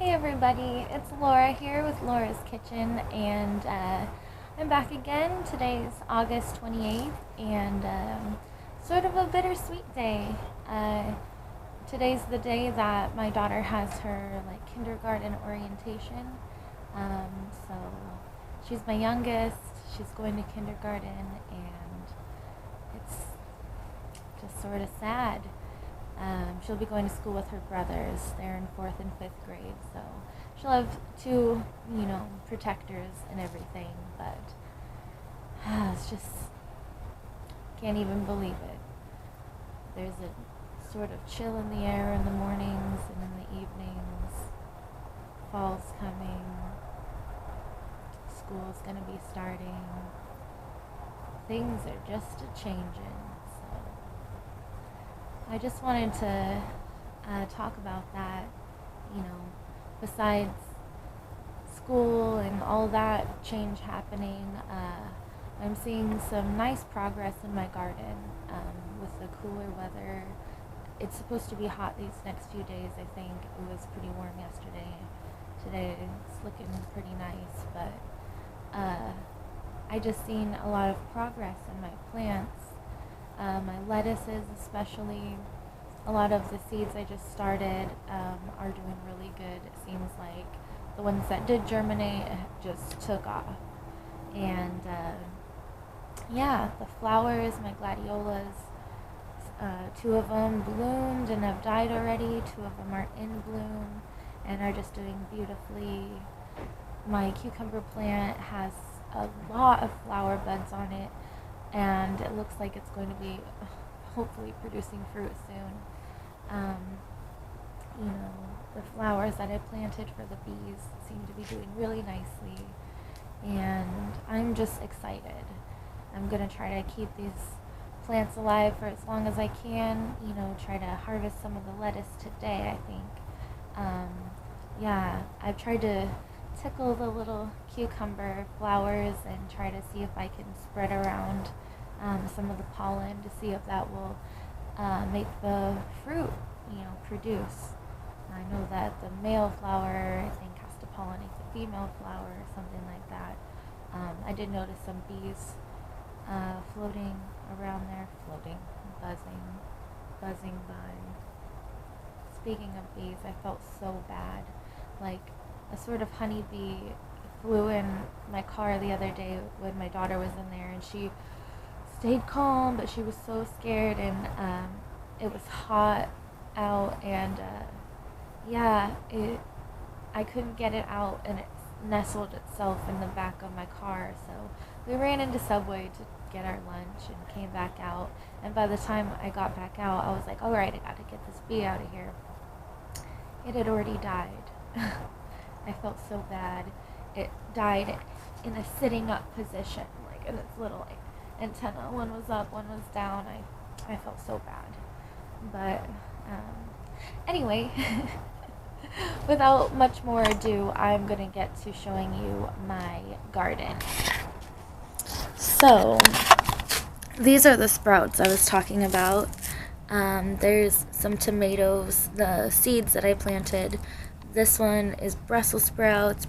Hey everybody, it's Laura here with Laura's Kitchen, and I'm back again. Today's August 28th, and sort of a bittersweet day. Today's the day that my daughter has her kindergarten orientation. So she's my youngest. She's going to kindergarten, and it's just sort of sad. She'll be going to school with her brothers. They're in 4th and 5th grade, so she'll have two, protectors and everything, but it's just, can't even believe it. There's a sort of chill in the air in the mornings and in the evenings. Fall's coming. School's gonna be starting. Things are just a-changing. I just wanted to talk about that, besides school and all that change happening. I'm seeing some nice progress in my garden with the cooler weather. It's supposed to be hot these next few days, I think. It was pretty warm yesterday. Today it's looking pretty nice, but I just seen a lot of progress in my plants. My lettuces especially, a lot of the seeds I just started are doing really good. It seems like the ones that did germinate just took off. And the flowers, my gladiolas, two of them bloomed and have died already. Two of them are in bloom and are just doing beautifully. My cucumber plant has a lot of flower buds on it, and it looks like it's going to be hopefully producing fruit soon. The flowers that I planted for the bees seem to be doing really nicely, and I'm just excited. I'm going to try to keep these plants alive for as long as I can, try to harvest some of the lettuce today, I think. I've tried to tickle the little cucumber flowers and try to see if I can spread around some of the pollen to see if that will make the fruit, produce. I know that the male flower, I think, has to pollinate the female flower or something like that. I did notice some bees floating around there, buzzing by. Speaking of bees, I felt so bad. Like a sort of honeybee flew in my car the other day when my daughter was in there, and she stayed calm, but she was so scared, and it was hot out, and I couldn't get it out, and it nestled itself in the back of my car. So we ran into Subway to get our lunch and came back out, and by the time I got back out, I was like, all right, I gotta get this bee out of here. It had already died. I felt so bad. It died in a sitting up position, like in its little antenna. One was up, one was down. I felt so bad. But anyway, without much more ado, I'm going to get to showing you my garden. So, these are the sprouts I was talking about. There's some tomatoes, the seeds that I planted. This one is Brussels sprouts,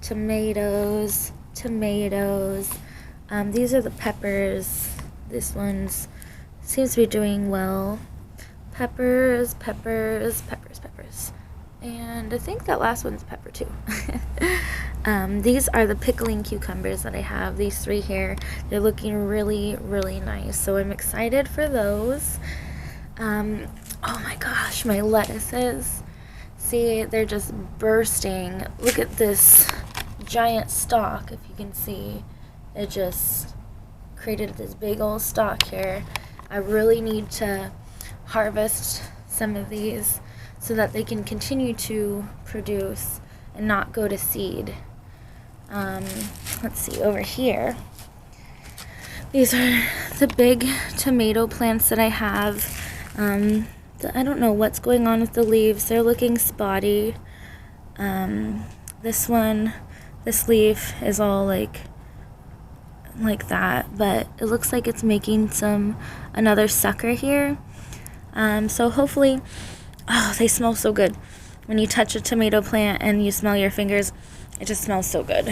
tomatoes. These are the peppers. This one's seems to be doing well. Peppers. And I think that last one's pepper too. These are the pickling cucumbers that I have. These three here. They're looking really, really nice. So I'm excited for those. Oh my gosh, my lettuces. See, they're just bursting. Look at this giant stalk, if you can see. It just created this big old stalk here. I really need to harvest some of these so that they can continue to produce and not go to seed. Let's see, over here. These are the big tomato plants that I have. I don't know what's going on with the leaves. They're looking spotty. This leaf is all like that, but it looks like it's making another sucker here. So hopefully Oh, they smell so good. When you touch a tomato plant and you smell your fingers, it just smells so good.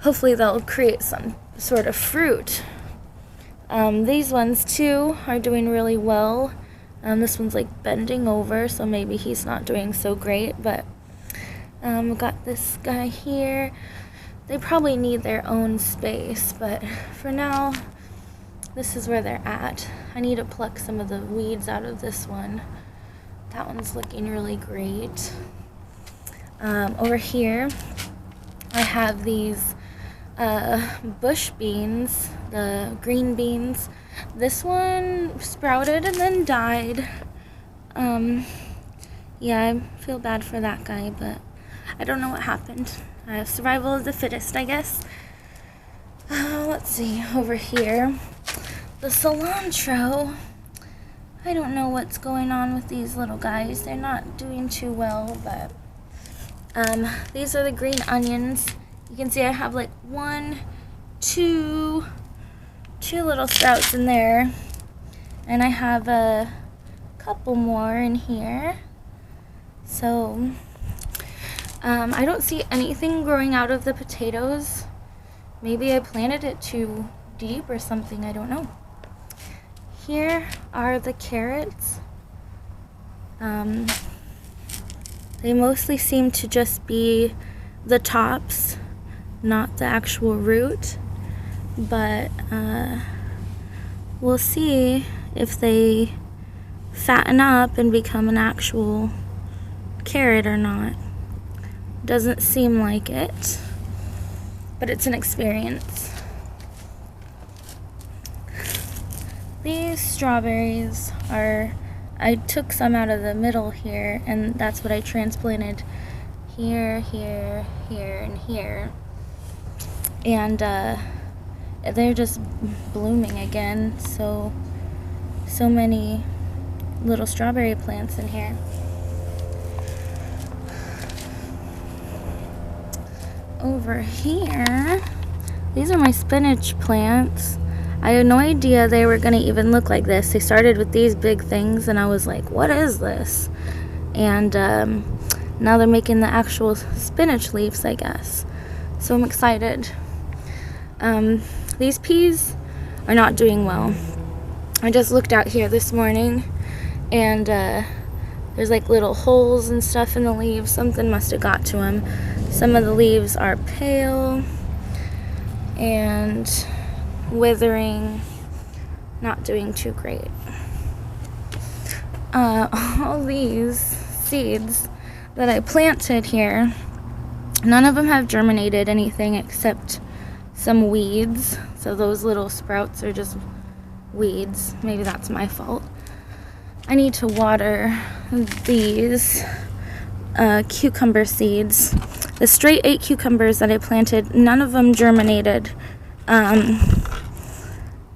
Hopefully they'll create some sort of fruit. These ones too are doing really well. This one's like bending over, so maybe he's not doing so great, but got this guy here. They probably need their own space, but for now, this is where they're at. I need to pluck some of the weeds out of this one. That one's looking really great. Over here, I have these bush beans, the green beans. This one sprouted and then died. Yeah, I feel bad for that guy, but I don't know what happened. Survival of the fittest, I guess. Let's see, over here, the cilantro. I don't know what's going on with these little guys. They're not doing too well, but these are the green onions. You can see I have like two little sprouts in there, and I have a couple more in here. So I don't see anything growing out of the potatoes. Maybe I planted it too deep or something, I don't know. Here are the carrots. They mostly seem to just be the tops, not the actual root, but we'll see if they fatten up and become an actual carrot or not. Doesn't seem like it, but it's an experience. These strawberries are, I took some out of the middle here, and that's what I transplanted here, here, here, and here. And they're just blooming again. So many little strawberry plants in here. Over here, these are my spinach plants. I had no idea they were going to even look like this. They started with these big things, and I was like, what is this? And now they're making the actual spinach leaves, I guess. So I'm excited. These peas are not doing well. I just looked out here this morning, and there's like little holes and stuff in the leaves. Something must have got to them. Some of the leaves are pale and withering, not doing too great. All these seeds that I planted here, none of them have germinated anything except some weeds. So those little sprouts are just weeds. Maybe that's my fault. I need to water these cucumber seeds. The straight 8 cucumbers that I planted, none of them germinated.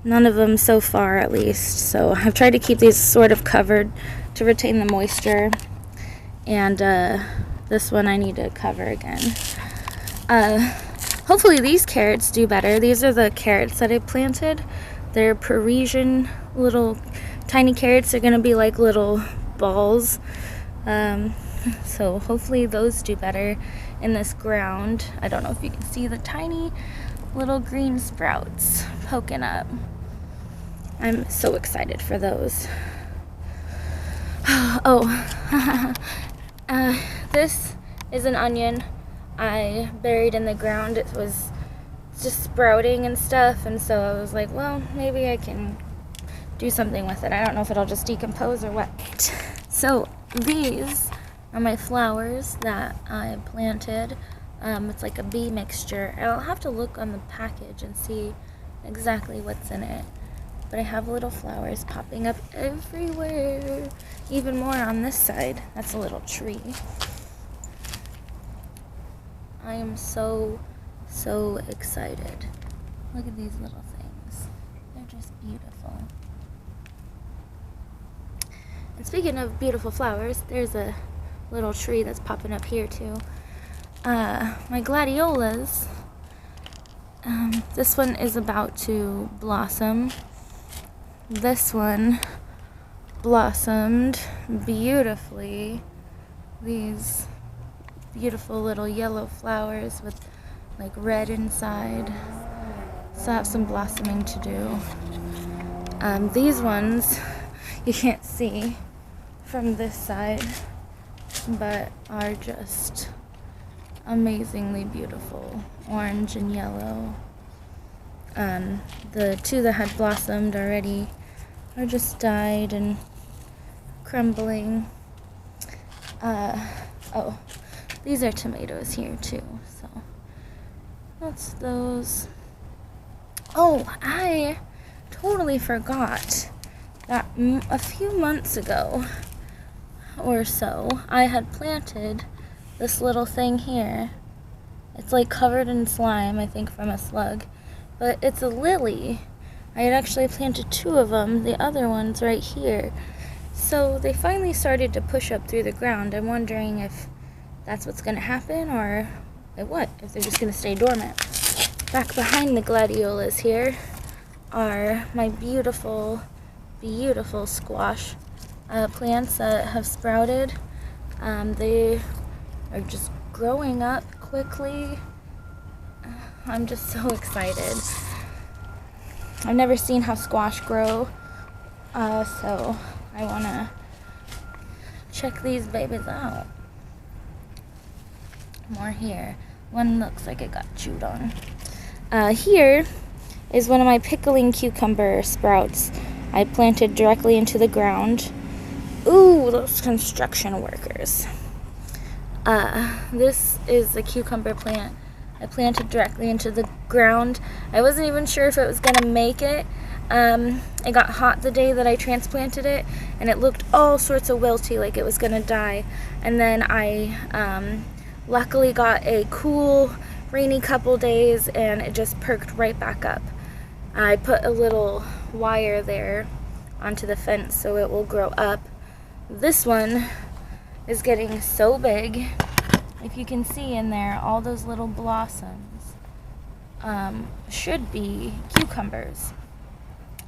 None of them so far, at least. So I've tried to keep these sort of covered to retain the moisture. And this one I need to cover again. Hopefully these carrots do better. These are the carrots that I planted. They're Parisian little tiny carrots. They're going to be like little balls. So hopefully those do better in this ground. I don't know if you can see the tiny little green sprouts poking up. I'm so excited for those. Oh, this is an onion I buried in the ground. It was just sprouting and stuff, and so I was like, well, maybe I can do something with it. I don't know if it'll just decompose or what. So these are my flowers that I planted. It's like a bee mixture. I'll have to look on the package and see exactly what's in it. But I have little flowers popping up everywhere. Even more on this side. That's a little tree. I am so excited. Look at these little things. They're just beautiful. And speaking of beautiful flowers, there's a little tree that's popping up here too. My gladiolas, this one is about to blossom. This one blossomed beautifully. These beautiful little yellow flowers with like red inside. Still have some blossoming to do. These ones you can't see from this side, but are just amazingly beautiful, orange and yellow. The two that had blossomed already are just died and crumbling. Oh, these are tomatoes here too, so that's those. Oh, I totally forgot that a few months ago or so, I had planted this little thing here. It's like covered in slime, I think from a slug, but it's a lily. I had actually planted two of them, the other one's right here. So they finally started to push up through the ground. I'm wondering if that's what's going to happen, or what, if they're just going to stay dormant. Back behind the gladiolas here are my beautiful, beautiful squash plants that have sprouted. They are just growing up quickly. I'm just so excited. I've never seen how squash grow, so I want to check these babies out. More here. One looks like it got chewed on. Here is one of my pickling cucumber sprouts I planted directly into the ground. Ooh, those construction workers. This is a cucumber plant I planted directly into the ground. I wasn't even sure if it was going to make it. It got hot the day that I transplanted it, and it looked all sorts of wilty, like it was going to die. And then I luckily got a cool, rainy couple days, and it just perked right back up. I put a little wire there onto the fence so it will grow up. This one is getting so big. If you can see in there, all those little blossoms should be cucumbers.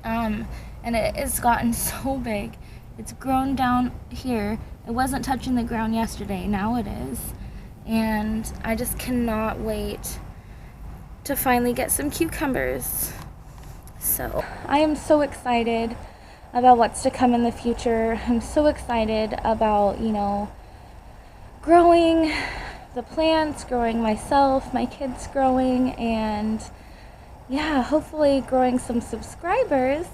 And it has gotten so big. It's grown down here. It wasn't touching the ground yesterday. Now it is. And I just cannot wait to finally get some cucumbers. So I am so excited about what's to come in the future. I'm so excited about, growing the plants, growing myself, my kids growing, and yeah, hopefully growing some subscribers.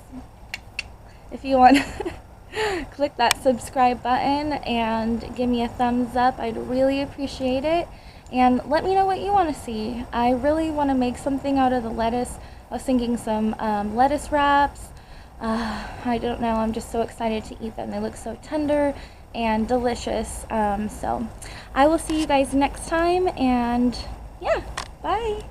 If you want to click that subscribe button and give me a thumbs up, I'd really appreciate it. And let me know what you want to see. I really want to make something out of the lettuce. I was thinking some lettuce wraps. I don't know, I'm just so excited to eat them. They look so tender and delicious. So I will see you guys next time, and yeah, bye.